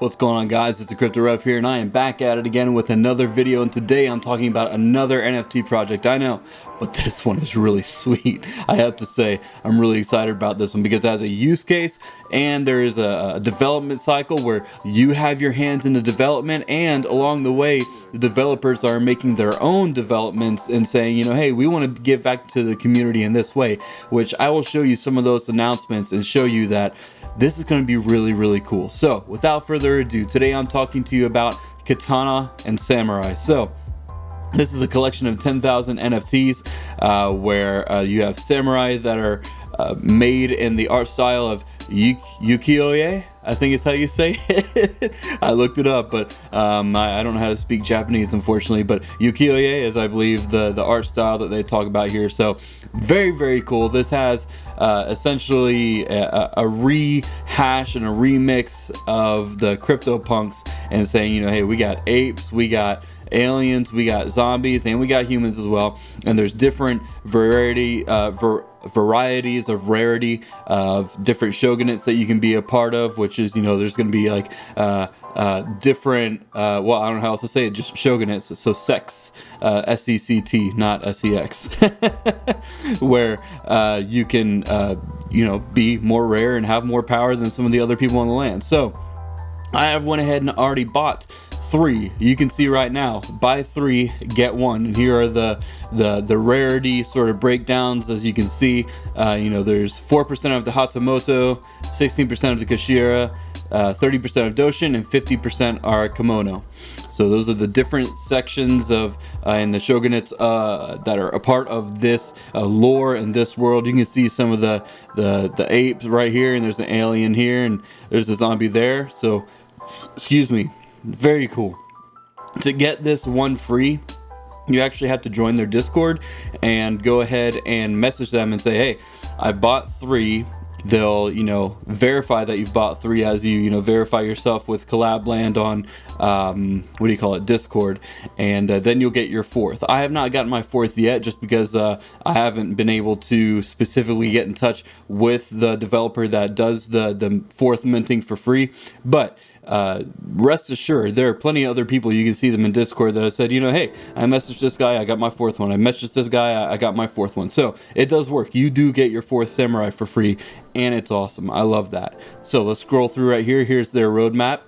What's going on, guys? It's the Crypto Rev here, and I am back at it again with another video. And today I'm talking about another NFT project. I know, but this one is really sweet. I have to say, I'm really excited about this one because it has a use case and there is a development cycle where you have your hands in the development, and along the way, the developers are making their own developments and saying, you know, hey, we want to give back to the community in this way, which I will show you some of those announcements and show you that this is going to be really, really cool. So without further ado, today I'm talking to you about Katana and Samurai. So this is a collection of 10,000 NFTs where you have samurai that are made in the art style of ukiyo-e, I think is how you say it. I looked it up, but I don't know how to speak Japanese, unfortunately. But ukiyo-e is, I believe, the art style that they talk about here. So very, very cool. This has essentially a rehash and a remix of the CryptoPunks and saying, you know, hey, we got apes, we got aliens, we got zombies, and we got humans as well. And there's different varieties of rarity of different shogunates that you can be a part of, which is, you know, there's going to be like different well, I don't know how else to say it, just shogunates, so sects, S-E-C-T, not S-E-X, where you can you know, be more rare and have more power than some of the other people on the land. So I have went ahead and already bought 3. You can see right now, buy 3 get 1, and here are the rarity sort of breakdowns. As you can see, you know, there's 4% of the Hatsumoto, 16% of the Kashira, 30% of Doshin, and 50% are Kimono. So those are the different sections of in the shogunates that are a part of this lore and this world. You can see some of the apes right here, and there's an alien here, and there's a zombie there. So excuse me, very cool. To get this one free, you actually have to join their Discord and go ahead and message them and say, hey, I bought 3. They'll, you know, verify that you've bought 3 as you know, verify yourself with Collabland on what do you call it, Discord, and then you'll get your 4th. I have not gotten my 4th yet, just because I haven't been able to specifically get in touch with the developer that does the 4th minting for free. But rest assured, there are plenty of other people, you can see them in Discord, that I said, you know, hey, I messaged this guy, I got my 4th one. I messaged this guy, I got my 4th one. So it does work. You do get your 4th samurai for free, and it's awesome. I love that. So let's scroll through right here. Here's their roadmap.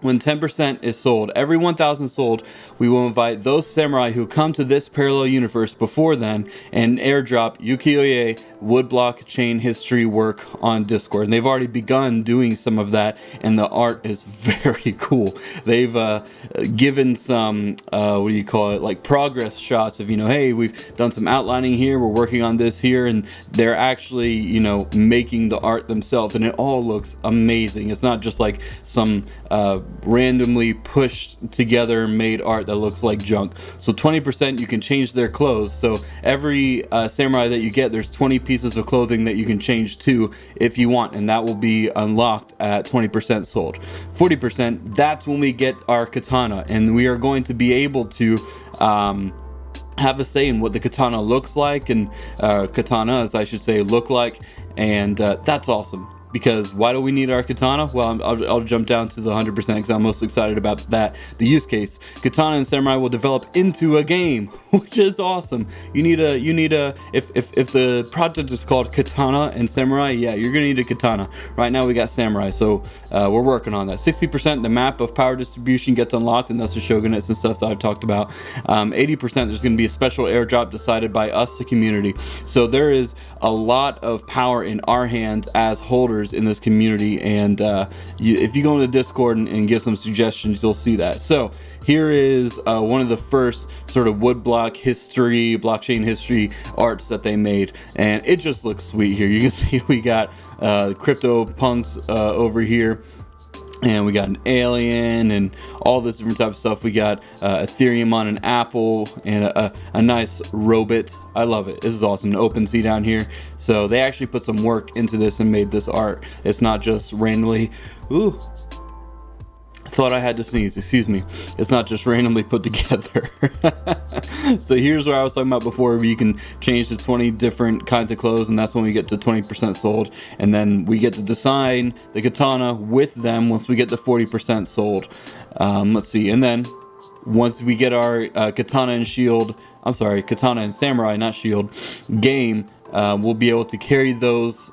When 10% is sold, every 1,000 sold, we will invite those samurai who come to this parallel universe before then and airdrop ukiyo-e woodblock chain history work on Discord. And they've already begun doing some of that, and the art is very cool. They've given some what do you call it, like progress shots of, you know, hey, we've done some outlining here, we're working on this here, and they're actually, you know, making the art themselves, and it all looks amazing. It's not just like some randomly pushed together made art that looks like junk. So 20%, you can change their clothes. So every samurai that you get, there's 20 pieces of clothing that you can change to if you want, and that will be unlocked at 20% sold. 40%, that's when we get our katana, and we are going to be able to have a say in what the katana looks like, and katanas, I should say, look like, and that's awesome. Because why do we need our katana? Well, I'll jump down to the 100% because I'm most excited about that. The use case: Katana and Samurai will develop into a game, which is awesome. You need a if the project is called Katana and Samurai, yeah, you're gonna need a katana. Right now we got Samurai, so we're working on that. 60%, the map of power distribution gets unlocked, and that's the shogunates and stuff that I've talked about. 80%, there's gonna be a special airdrop decided by us, the community. So there is a lot of power in our hands as holders in this community, and if you go into the Discord and give some suggestions, you'll see that. So here is one of the first sort of woodblock history, blockchain history arts that they made, and it just looks sweet. Here you can see we got CryptoPunks over here, and we got an alien and all this different type of stuff. We got Ethereum on an apple and a nice robot. I love it. This is awesome. An OpenSea down here. So they actually put some work into this and made this art. It's not just randomly, ooh, Thought I had to sneeze, excuse me. It's not just randomly put together. So here's what I was talking about before, where you can change to 20 different kinds of clothes, and that's when we get to 20% sold. And then we get to design the katana with them once we get to 40% sold. Let's see, and then once we get our katana and samurai, not shield, game, we'll be able to carry those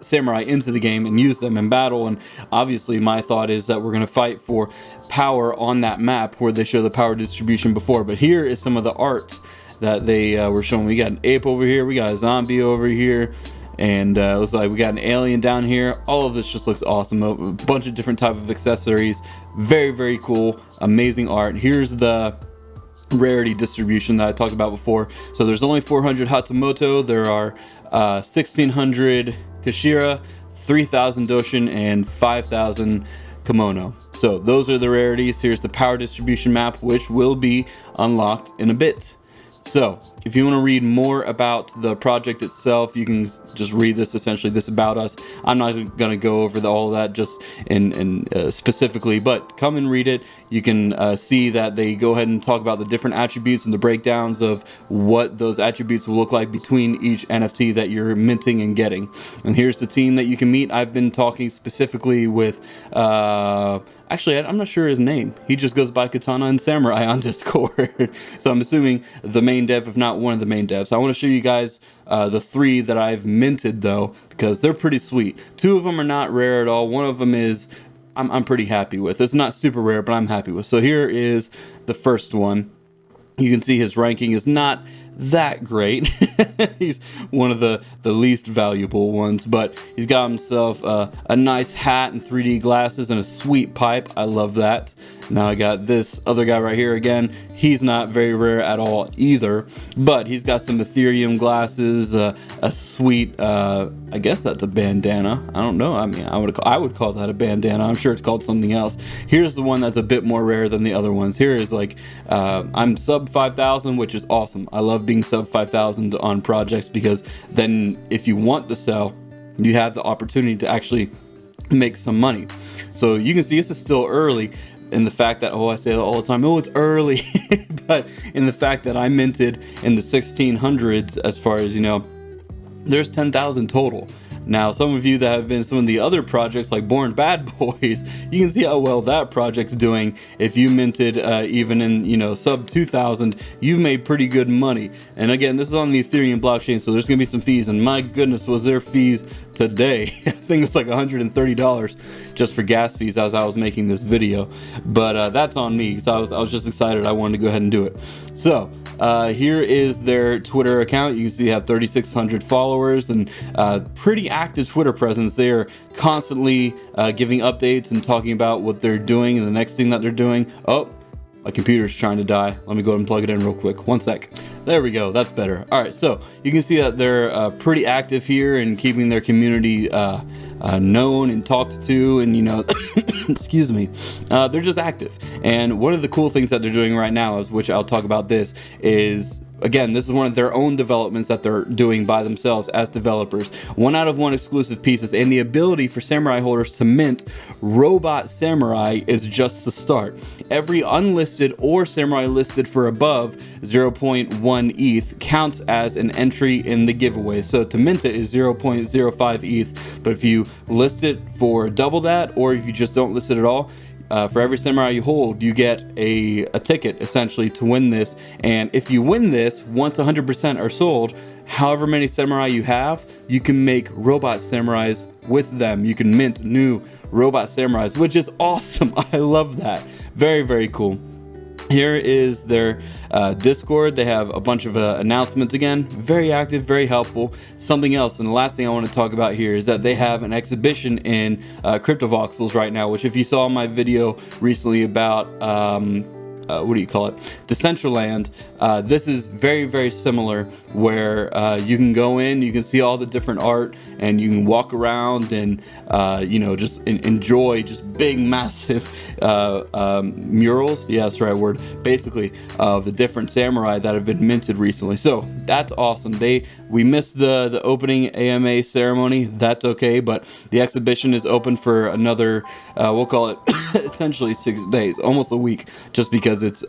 samurai into the game and use them in battle. And obviously my thought is that we're going to fight for power on that map where they show the power distribution before. But here is some of the art that they were showing. We got an ape over here, we got a zombie over here, and looks like we got an alien down here. All of this just looks awesome. A bunch of different type of accessories. Very, very cool, amazing art. Here's the rarity distribution that I talked about before. So there's only 400 Hatsumoto, there are 1600 Kashira, 3000 Doshin, and 5000 Kimono. So those are the rarities. Here's the power distribution map, which will be unlocked in a bit. So if you want to read more about the project itself, you can just read this, essentially this about us. I'm not going to go over all of that just in specifically, but come and read it. You can see that they go ahead and talk about the different attributes and the breakdowns of what those attributes will look like between each NFT that you're minting and getting. And here's the team that you can meet. I've been talking specifically with actually, I'm not sure his name. He just goes by Katana and Samurai on Discord. So I'm assuming the main dev, if not one of the main devs. I want to show you guys the 3 that I've minted though, because they're pretty sweet. 2 of them are not rare at all. One of them is I'm pretty happy with. It's not super rare, but I'm happy with. So here is the first one. You can see his ranking is not that great. He's one of the least valuable ones, but he's got himself a nice hat and 3D glasses and a sweet pipe. I love that. Now I got this other guy right here again. He's not very rare at all either, but he's got some Ethereum glasses, a sweet, I guess that's a bandana. I don't know. I mean, I would call that a bandana. I'm sure it's called something else. Here's the one that's a bit more rare than the other ones. Here is like, I'm sub 5,000, which is awesome. I love being sub 5,000 on projects, because then if you want to sell, you have the opportunity to actually make some money. So you can see this is still early in the fact that, I say that all the time, it's early, but in the fact that I minted in the 1600s, as far as, there's 10,000 total. Now, some of you that have been some of the other projects like Born Bad Boys, you can see how well that project's doing. If you minted even in, sub 2,000, you've made pretty good money. And again, this is on the Ethereum blockchain, so there's gonna be some fees, and my goodness, was there fees today. I think it's like $130 just for gas fees as I was making this video. But that's on me, because I was just excited. I wanted to go ahead and do it. So here is their Twitter account. You can see they have 3,600 followers and pretty active Twitter presence. They are constantly giving updates and talking about what they're doing and the next thing that they're doing. Oh, my computer's trying to die. Let me go ahead and plug it in real quick. 1 sec. There we go. That's better. All right. So you can see that they're pretty active here and keeping their community known and talked to, and excuse me, they're just active. And one of the cool things that they're doing right now, is, which I'll talk about this, is, again, this is one of their own developments that they're doing by themselves as developers. 1 out of 1 exclusive pieces, and the ability for samurai holders to mint robot samurai is just the start. Every unlisted or samurai listed for above 0.1 ETH counts as an entry in the giveaway. So to mint it is 0.05 ETH, but if you list it for double that, or if you just don't list it at all, for every samurai you hold, you get a ticket essentially to win this. And if you win this, once 100% are sold, however many samurai you have, you can make robot samurais with them. You can mint new robot samurais, which is awesome. I love that. Very, very cool. Here is their Discord. They have a bunch of announcements again. Very active, very helpful. Something else, and the last thing I want to talk about here, is that they have an exhibition in Cryptovoxels right now, which if you saw my video recently about what do you call it, Decentraland, this is very, very similar, where you can go in, you can see all the different art, and you can walk around and you know, just enjoy just big, massive murals, yeah, that's the right word, basically, of the different samurai that have been minted recently. So that's awesome. We missed the opening AMA ceremony. That's okay, but the exhibition is open for another we'll call it essentially 6 days, almost a week, just because it's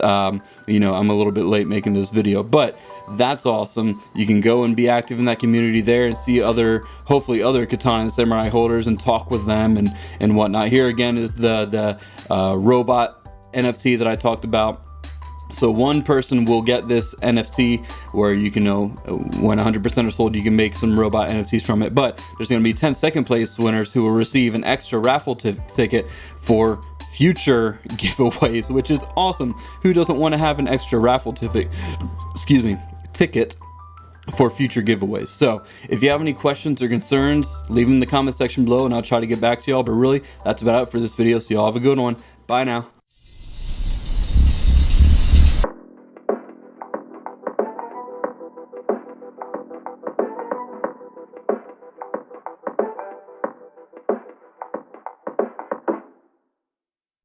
you know, I'm a little bit late making this video. But that's awesome. You can go and be active in that community there and see hopefully other Katana and Samurai holders and talk with them and whatnot. Here again is the robot NFT that I talked about. So one person will get this NFT where you can know when 100% are sold, you can make some robot NFTs from it. But there's going to be 10 second place winners who will receive an extra raffle ticket for future giveaways, which is awesome. Who doesn't want to have an extra raffle ticket for future giveaways? So if you have any questions or concerns, leave them in the comment section below and I'll try to get back to y'all. But really, that's about it for this video. So y'all have a good one. Bye now.